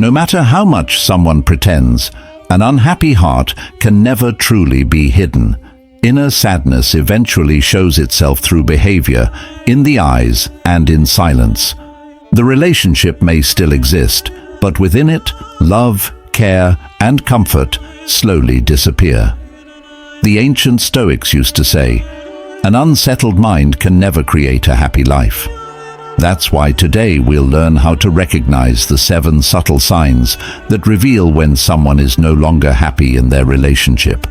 No matter how much someone pretends, an unhappy heart can never truly be hidden. Inner sadness eventually shows itself through behavior, in the eyes and in silence. The relationship may still exist, but within it, love, care, and comfort slowly disappear. The ancient Stoics used to say, "An unsettled mind can never create a happy life." That's why today we'll learn how to recognize the 7 subtle signs that reveal when someone is no longer happy in their relationship.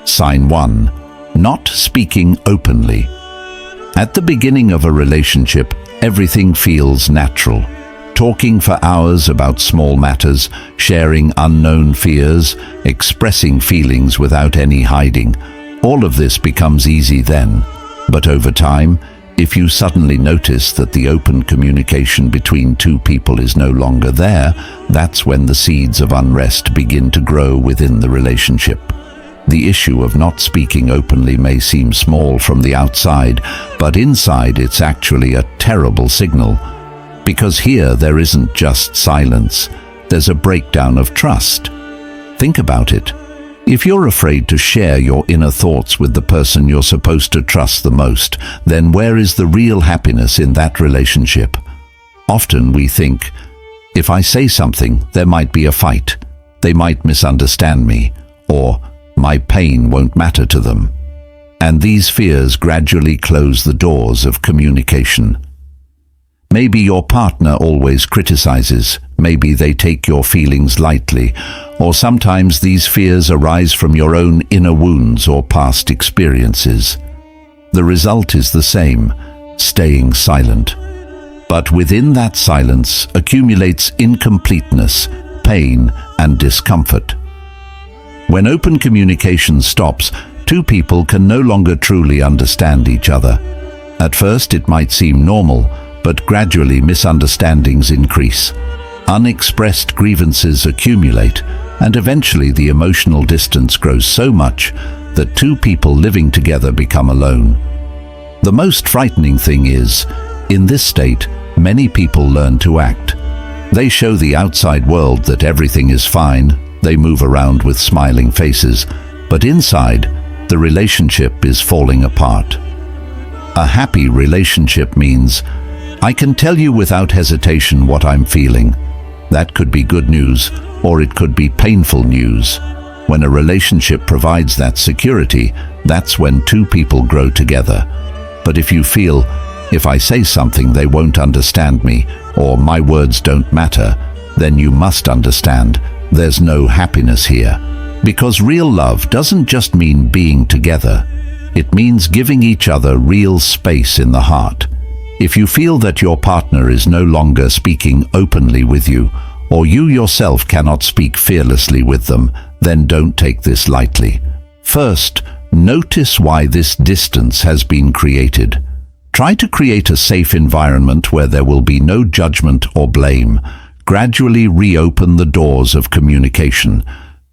Sign 1. Not speaking openly. At the beginning of a relationship, everything feels natural. Talking for hours about small matters, sharing unknown fears, expressing feelings without any hiding. All of this becomes easy then. But over time, if you suddenly notice that the open communication between two people is no longer there, that's when the seeds of unrest begin to grow within the relationship. The issue of not speaking openly may seem small from the outside, but inside it's actually a terrible signal. Because here there isn't just silence, there's a breakdown of trust. Think about it. If you're afraid to share your inner thoughts with the person you're supposed to trust the most, then where is the real happiness in that relationship? Often we think, if I say something, there might be a fight. They might misunderstand me, or my pain won't matter to them. And these fears gradually close the doors of communication. Maybe your partner always criticizes, maybe they take your feelings lightly, or sometimes these fears arise from your own inner wounds or past experiences. The result is the same, staying silent. But within that silence accumulates incompleteness, pain, and discomfort. When open communication stops, two people can no longer truly understand each other. At first it might seem normal, but gradually misunderstandings increase. Unexpressed grievances accumulate, and eventually the emotional distance grows so much that two people living together become alone. The most frightening thing is, in this state, many people learn to act. They show the outside world that everything is fine, they move around with smiling faces, but inside, the relationship is falling apart. A happy relationship means, I can tell you without hesitation what I'm feeling. That could be good news, or it could be painful news. When a relationship provides that security, that's when two people grow together. But if you feel, if I say something they won't understand me, or my words don't matter, then you must understand, there's no happiness here. Because real love doesn't just mean being together. It means giving each other real space in the heart. If you feel that your partner is no longer speaking openly with you, or you yourself cannot speak fearlessly with them, then don't take this lightly. First, notice why this distance has been created. Try to create a safe environment where there will be no judgment or blame. Gradually reopen the doors of communication.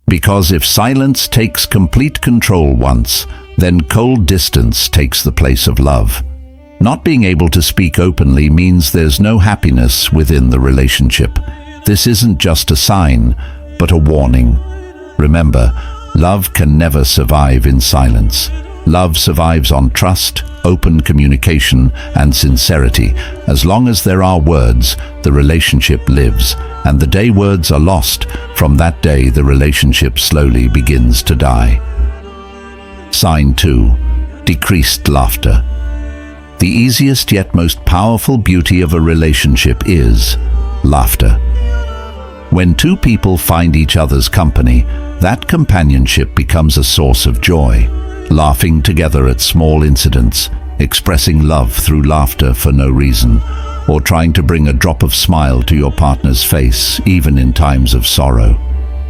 Because if silence takes complete control once, then cold distance takes the place of love. Not being able to speak openly means there's no happiness within the relationship. This isn't just a sign, but a warning. Remember, love can never survive in silence. Love survives on trust, open communication, and sincerity. As long as there are words, the relationship lives. And the day words are lost, from that day the relationship slowly begins to die. Sign 2. Decreased laughter. The easiest yet most powerful beauty of a relationship is laughter. When two people find each other's company, that companionship becomes a source of joy. Laughing together at small incidents, expressing love through laughter for no reason, or trying to bring a drop of smile to your partner's face, even in times of sorrow.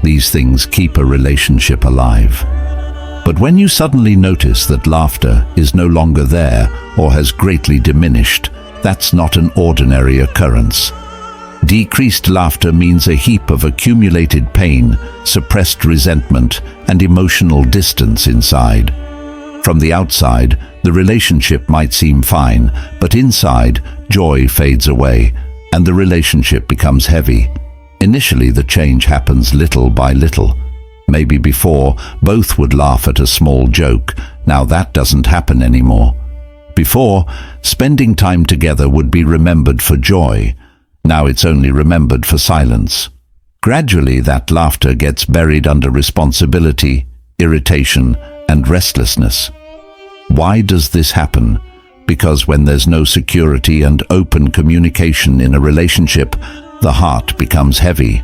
These things keep a relationship alive. But when you suddenly notice that laughter is no longer there or has greatly diminished, that's not an ordinary occurrence. Decreased laughter means a heap of accumulated pain, suppressed resentment, and emotional distance inside. From the outside, the relationship might seem fine, but inside, joy fades away, and the relationship becomes heavy. Initially, the change happens little by little. Maybe before, both would laugh at a small joke. Now that doesn't happen anymore. Before, spending time together would be remembered for joy. Now it's only remembered for silence. Gradually, that laughter gets buried under responsibility, irritation, and restlessness. Why does this happen? Because when there's no security and open communication in a relationship, the heart becomes heavy.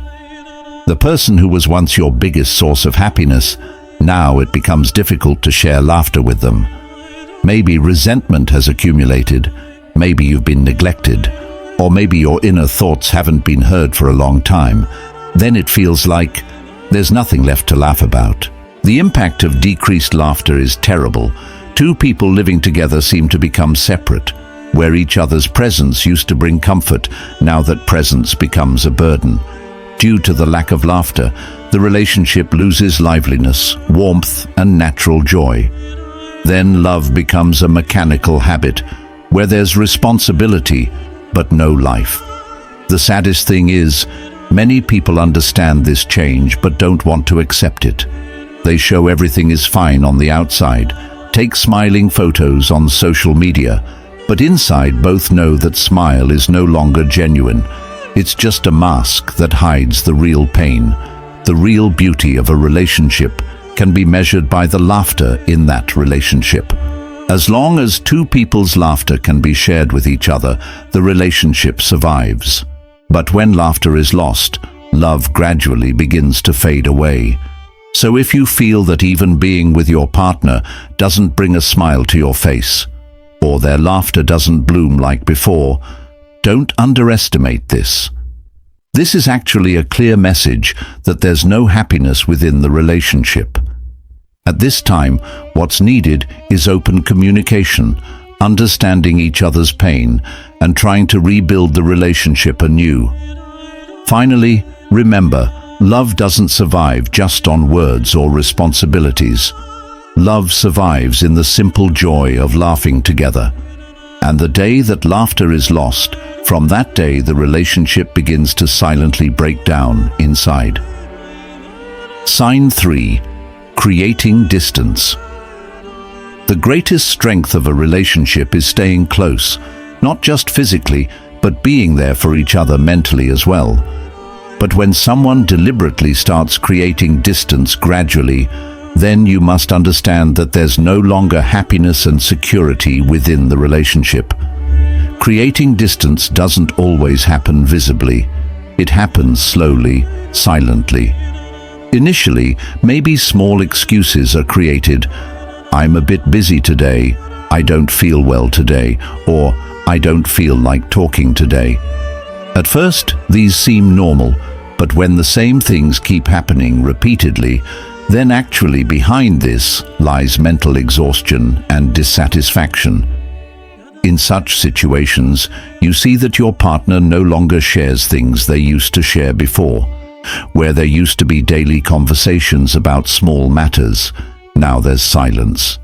The person who was once your biggest source of happiness, now it becomes difficult to share laughter with them. Maybe resentment has accumulated, maybe you've been neglected, or maybe your inner thoughts haven't been heard for a long time. Then it feels like there's nothing left to laugh about. The impact of decreased laughter is terrible. Two people living together seem to become separate. Where each other's presence used to bring comfort, now that presence becomes a burden. Due to the lack of laughter, the relationship loses liveliness, warmth, and natural joy. Then love becomes a mechanical habit, where there's responsibility, but no life. The saddest thing is, many people understand this change but don't want to accept it. They show everything is fine on the outside, take smiling photos on social media, but inside both know that smile is no longer genuine. It's just a mask that hides the real pain. The real beauty of a relationship can be measured by the laughter in that relationship. As long as two people's laughter can be shared with each other, the relationship survives. But when laughter is lost, love gradually begins to fade away. So if you feel that even being with your partner doesn't bring a smile to your face, or their laughter doesn't bloom like before, don't underestimate this. This is actually a clear message that there's no happiness within the relationship. At this time, what's needed is open communication, understanding each other's pain, and trying to rebuild the relationship anew. Finally, remember, love doesn't survive just on words or responsibilities. Love survives in the simple joy of laughing together. And the day that laughter is lost, from that day the relationship begins to silently break down inside. Sign 3. Creating distance. The greatest strength of a relationship is staying close, not just physically, but being there for each other mentally as well. But when someone deliberately starts creating distance gradually, then you must understand that there's no longer happiness and security within the relationship. Creating distance doesn't always happen visibly. It happens slowly, silently. Initially, maybe small excuses are created. I'm a bit busy today, I don't feel well today, or I don't feel like talking today. At first, these seem normal, but when the same things keep happening repeatedly, then actually behind this lies mental exhaustion and dissatisfaction. In such situations, you see that your partner no longer shares things they used to share before. Where there used to be daily conversations about small matters, now there's silence.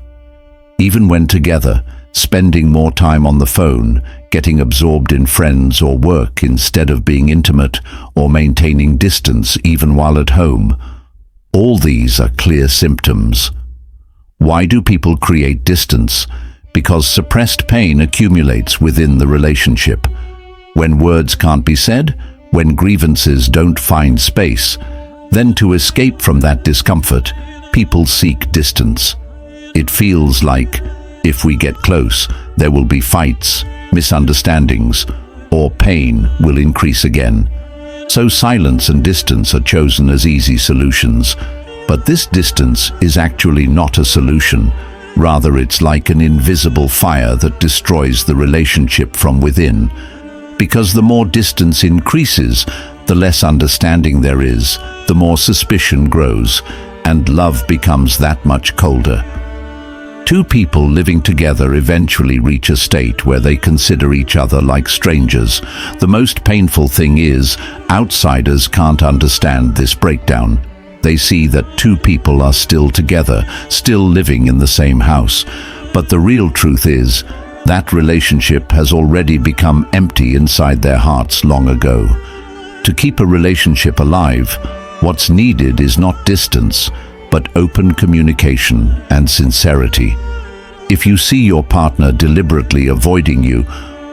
Even when together, spending more time on the phone, getting absorbed in friends or work instead of being intimate, or maintaining distance even while at home, all these are clear symptoms. Why do people create distance? Because suppressed pain accumulates within the relationship. When words can't be said, when grievances don't find space, then to escape from that discomfort, people seek distance. It feels like, if we get close, there will be fights, misunderstandings, or pain will increase again. So silence and distance are chosen as easy solutions. But this distance is actually not a solution. Rather, it's like an invisible fire that destroys the relationship from within. Because the more distance increases, the less understanding there is, the more suspicion grows, and love becomes that much colder. Two people living together eventually reach a state where they consider each other like strangers. The most painful thing is, outsiders can't understand this breakdown. They see that two people are still together, still living in the same house. But the real truth is, that relationship has already become empty inside their hearts long ago. To keep a relationship alive, what's needed is not distance, but open communication and sincerity. If you see your partner deliberately avoiding you,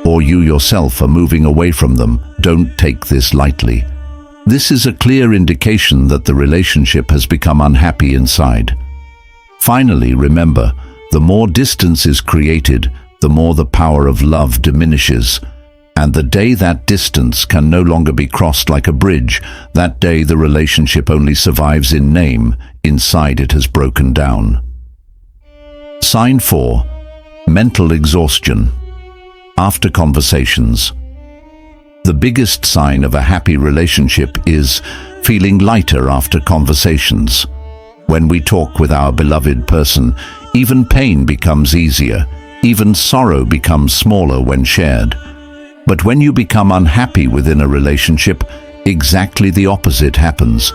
or you yourself are moving away from them, don't take this lightly. This is a clear indication that the relationship has become unhappy inside. Finally, remember, the more distance is created, the more the power of love diminishes. And the day that distance can no longer be crossed like a bridge, that day the relationship only survives in name. Inside it has broken down. Sign 4. Mental exhaustion. After conversations. The biggest sign of a happy relationship is feeling lighter after conversations. When we talk with our beloved person, even pain becomes easier, even sorrow becomes smaller when shared. But when you become unhappy within a relationship, exactly the opposite happens.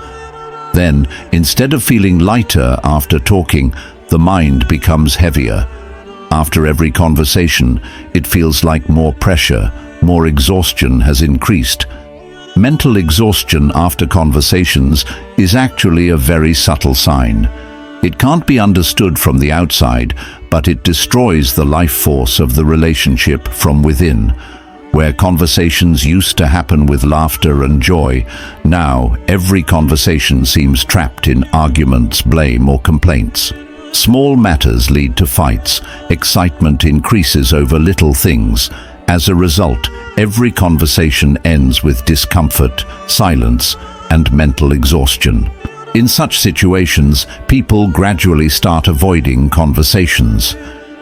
Then, instead of feeling lighter after talking, the mind becomes heavier. After every conversation, it feels like more pressure, more exhaustion has increased. Mental exhaustion after conversations is actually a very subtle sign. It can't be understood from the outside, but it destroys the life force of the relationship from within. Where conversations used to happen with laughter and joy, now every conversation seems trapped in arguments, blame, or complaints. Small matters lead to fights, excitement increases over little things. As a result, every conversation ends with discomfort, silence, and mental exhaustion. In such situations, people gradually start avoiding conversations.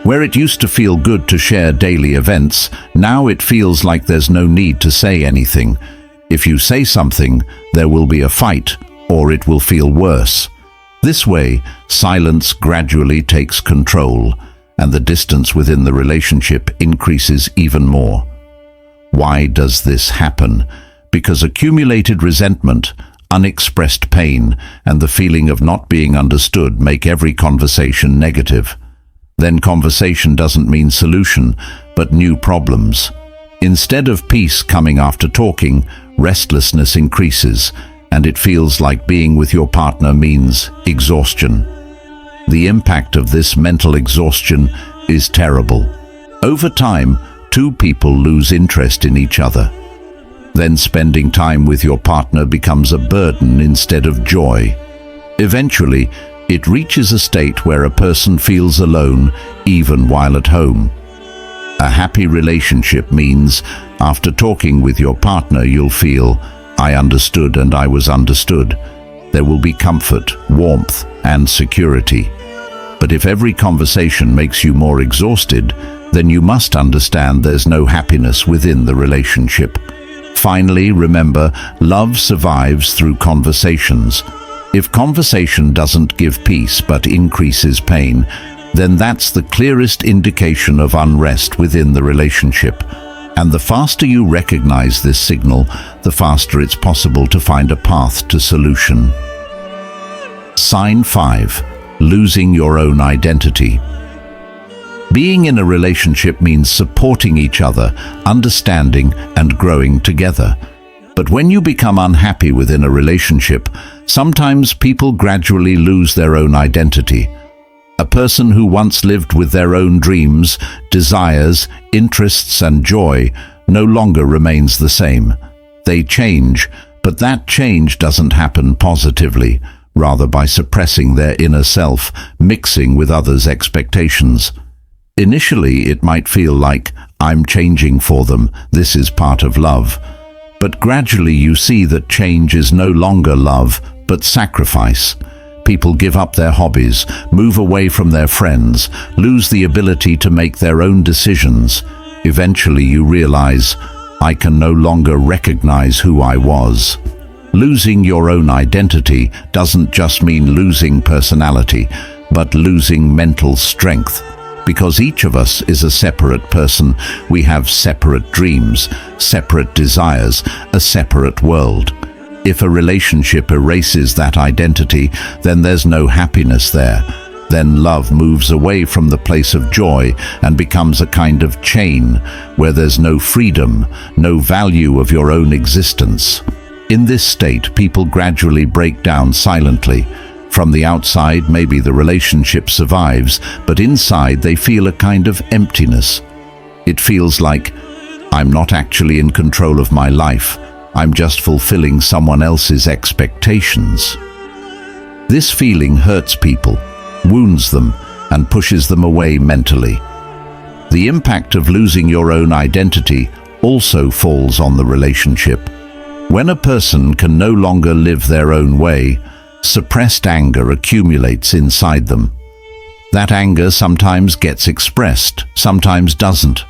Where it used to feel good to share daily events, now it feels like there's no need to say anything. If you say something, there will be a fight, or it will feel worse. This way, silence gradually takes control, and the distance within the relationship increases even more. Why does this happen? Because accumulated resentment, unexpressed pain, and the feeling of not being understood make every conversation negative. Then conversation doesn't mean solution, but new problems. Instead of peace coming after talking, restlessness increases, and it feels like being with your partner means exhaustion. The impact of this mental exhaustion is terrible. Over time, two people lose interest in each other. Then spending time with your partner becomes a burden instead of joy. Eventually, it reaches a state where a person feels alone even while at home. A happy relationship means, after talking with your partner, you'll feel, I understood and I was understood. There will be comfort, warmth, and security. But if every conversation makes you more exhausted, then you must understand there's no happiness within the relationship. Finally, remember, love survives through conversations. If conversation doesn't give peace but increases pain, then that's the clearest indication of unrest within the relationship. And the faster you recognize this signal, the faster it's possible to find a path to solution. Sign 5. Losing your own identity. Being in a relationship means supporting each other, understanding, and growing together. But when you become unhappy within a relationship, sometimes people gradually lose their own identity. A person who once lived with their own dreams, desires, interests, and joy no longer remains the same. They change, but that change doesn't happen positively, rather by suppressing their inner self, mixing with others' expectations. Initially, it might feel like, I'm changing for them, this is part of love. But gradually you see that change is no longer love, but sacrifice. People give up their hobbies, move away from their friends, lose the ability to make their own decisions. Eventually you realize, I can no longer recognize who I was. Losing your own identity doesn't just mean losing personality, but losing mental strength. Because each of us is a separate person, we have separate dreams, separate desires, a separate world. If a relationship erases that identity, then there's no happiness there. Then love moves away from the place of joy and becomes a kind of chain where there's no freedom, no value of your own existence. In this state, people gradually break down silently. From the outside, maybe the relationship survives, but inside they feel a kind of emptiness. It feels like, I'm not actually in control of my life, I'm just fulfilling someone else's expectations. This feeling hurts people, wounds them, and pushes them away mentally. The impact of losing your own identity also falls on the relationship. When a person can no longer live their own way, suppressed anger accumulates inside them. That anger sometimes gets expressed, sometimes doesn't.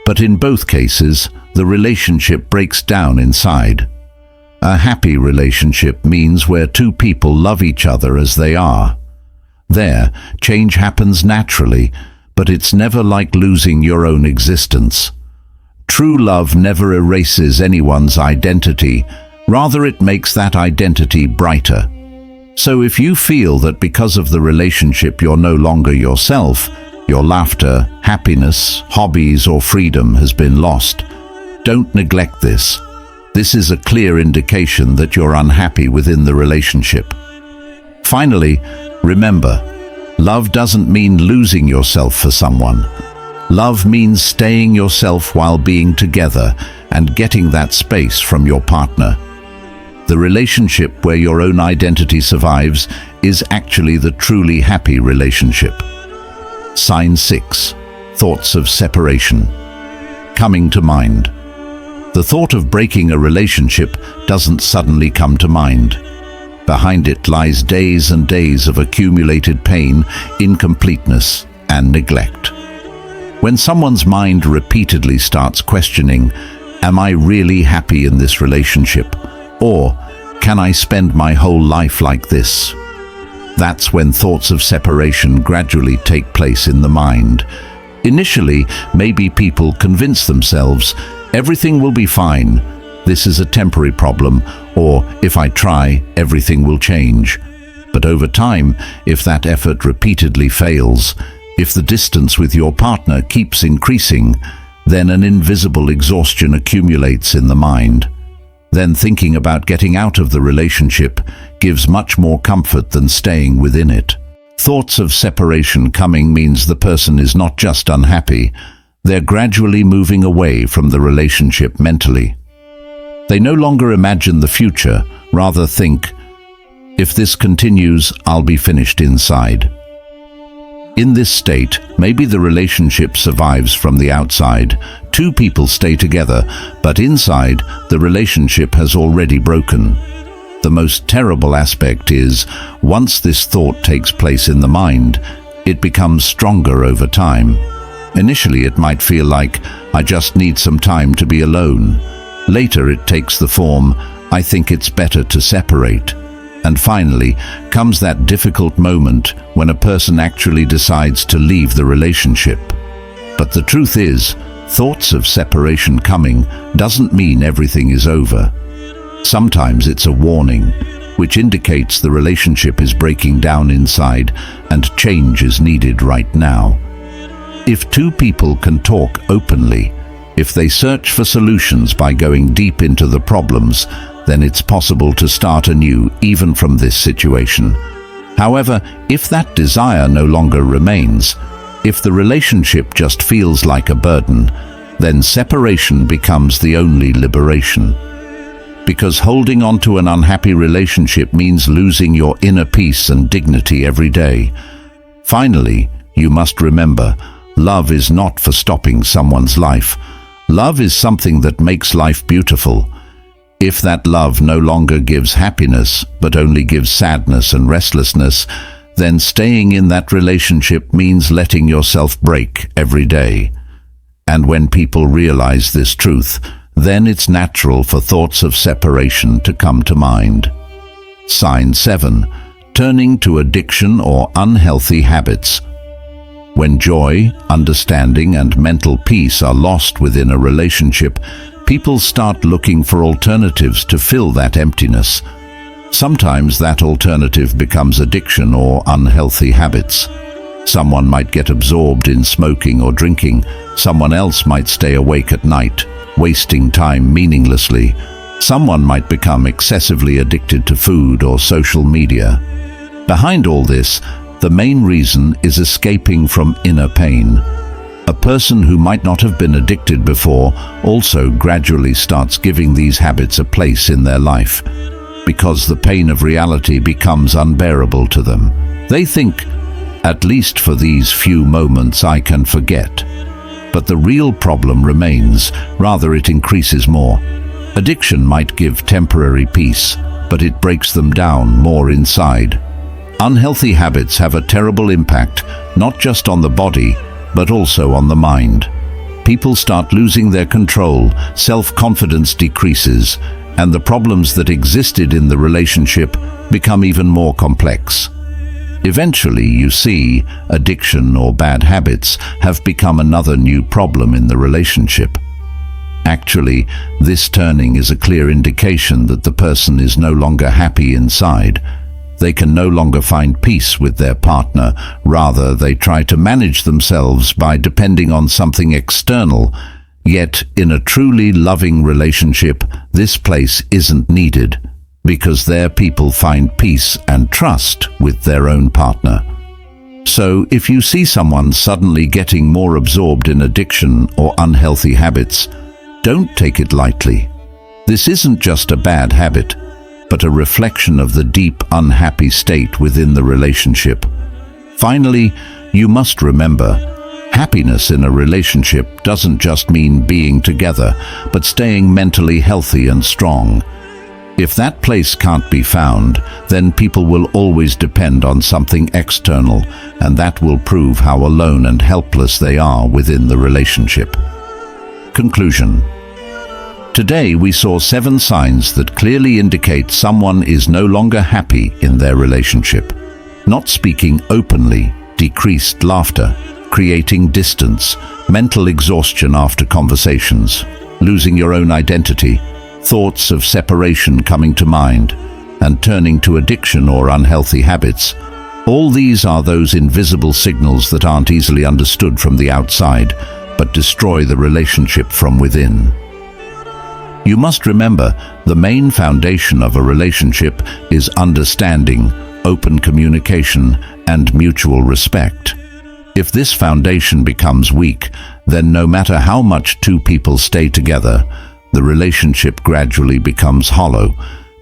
But in both cases, the relationship breaks down inside. A happy relationship means where two people love each other as they are. There, change happens naturally, but it's never like losing your own existence. True love never erases anyone's identity, rather it makes that identity brighter. So if you feel that because of the relationship you're no longer yourself, your laughter, happiness, hobbies or freedom has been lost, don't neglect this. This is a clear indication that you're unhappy within the relationship. Finally, remember, love doesn't mean losing yourself for someone. Love means staying yourself while being together and getting that space from your partner. The relationship where your own identity survives is actually the truly happy relationship. Sign 6. Thoughts of separation. Coming to mind. The thought of breaking a relationship doesn't suddenly come to mind. Behind it lies days and days of accumulated pain, incompleteness, and neglect. When someone's mind repeatedly starts questioning, am I really happy in this relationship? Or, can I spend my whole life like this? That's when thoughts of separation gradually take place in the mind. Initially, maybe people convince themselves, everything will be fine, this is a temporary problem, or if I try, everything will change. But over time, if that effort repeatedly fails, if the distance with your partner keeps increasing, then an invisible exhaustion accumulates in the mind. Then thinking about getting out of the relationship gives much more comfort than staying within it. Thoughts of separation coming means the person is not just unhappy, they're gradually moving away from the relationship mentally. They no longer imagine the future, rather think, if this continues, I'll be finished inside. In this state, maybe the relationship survives from the outside. Two people stay together, but inside, the relationship has already broken. The most terrible aspect is, once this thought takes place in the mind, it becomes stronger over time. Initially, it might feel like, I just need some time to be alone. Later, it takes the form, I think it's better to separate. And finally, comes that difficult moment when a person actually decides to leave the relationship. But the truth is, thoughts of separation coming doesn't mean everything is over. Sometimes it's a warning, which indicates the relationship is breaking down inside and change is needed right now. If two people can talk openly, if they search for solutions by going deep into the problems, then it's possible to start anew even from this situation. However, if that desire no longer remains, if the relationship just feels like a burden, then separation becomes the only liberation. Because holding on to an unhappy relationship means losing your inner peace and dignity every day. Finally, you must remember, love is not for stopping someone's life. Love is something that makes life beautiful. If that love no longer gives happiness, but only gives sadness and restlessness, then staying in that relationship means letting yourself break every day. And when people realize this truth, then it's natural for thoughts of separation to come to mind. Sign 7. Turning to addiction or unhealthy habits. When joy, understanding, and mental peace are lost within a relationship, people start looking for alternatives to fill that emptiness. Sometimes that alternative becomes addiction or unhealthy habits. Someone might get absorbed in smoking or drinking. Someone else might stay awake at night, wasting time meaninglessly. Someone might become excessively addicted to food or social media. Behind all this, the main reason is escaping from inner pain. A person who might not have been addicted before also gradually starts giving these habits a place in their life, because the pain of reality becomes unbearable to them. They think, at least for these few moments I can forget. But the real problem remains, rather it increases more. Addiction might give temporary peace, but it breaks them down more inside. Unhealthy habits have a terrible impact, not just on the body, but also on the mind. People start losing their control, self-confidence decreases, and the problems that existed in the relationship become even more complex. Eventually, you see, addiction or bad habits have become another new problem in the relationship. Actually, this turning is a clear indication that the person is no longer happy inside. They can no longer find peace with their partner. Rather, they try to manage themselves by depending on something external. Yet, in a truly loving relationship, this place isn't needed, because there people find peace and trust with their own partner. So, if you see someone suddenly getting more absorbed in addiction or unhealthy habits, don't take it lightly. This isn't just a bad habit, but a reflection of the deep, unhappy state within the relationship. Finally, you must remember, happiness in a relationship doesn't just mean being together, but staying mentally healthy and strong. If that place can't be found, then people will always depend on something external, and that will prove how alone and helpless they are within the relationship. Conclusion. Today we saw 7 signs that clearly indicate someone is no longer happy in their relationship. Not speaking openly, decreased laughter, creating distance, mental exhaustion after conversations, losing your own identity, thoughts of separation coming to mind, and turning to addiction or unhealthy habits. All these are those invisible signals that aren't easily understood from the outside, but destroy the relationship from within. You must remember, the main foundation of a relationship is understanding, open communication, and mutual respect. If this foundation becomes weak, then no matter how much 2 people stay together, the relationship gradually becomes hollow.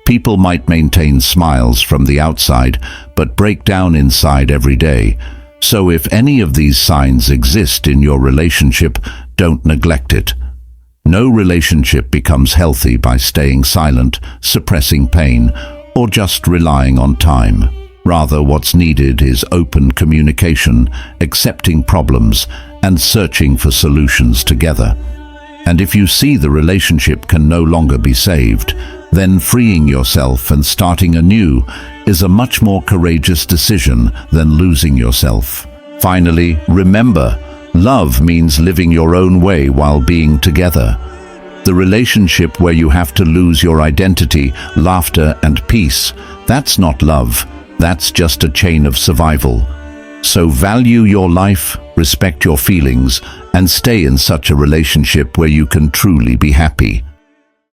People might maintain smiles from the outside, but break down inside every day. So if any of these signs exist in your relationship, don't neglect it. No relationship becomes healthy by staying silent, suppressing pain, or just relying on time. Rather, what's needed is open communication, accepting problems, and searching for solutions together. And if you see the relationship can no longer be saved, then freeing yourself and starting anew is a much more courageous decision than losing yourself. Finally, remember, love means living your own way while being together. The relationship where you have to lose your identity, laughter, and peace, that's not love. That's just a chain of survival. So value your life, respect your feelings, and stay in such a relationship where you can truly be happy.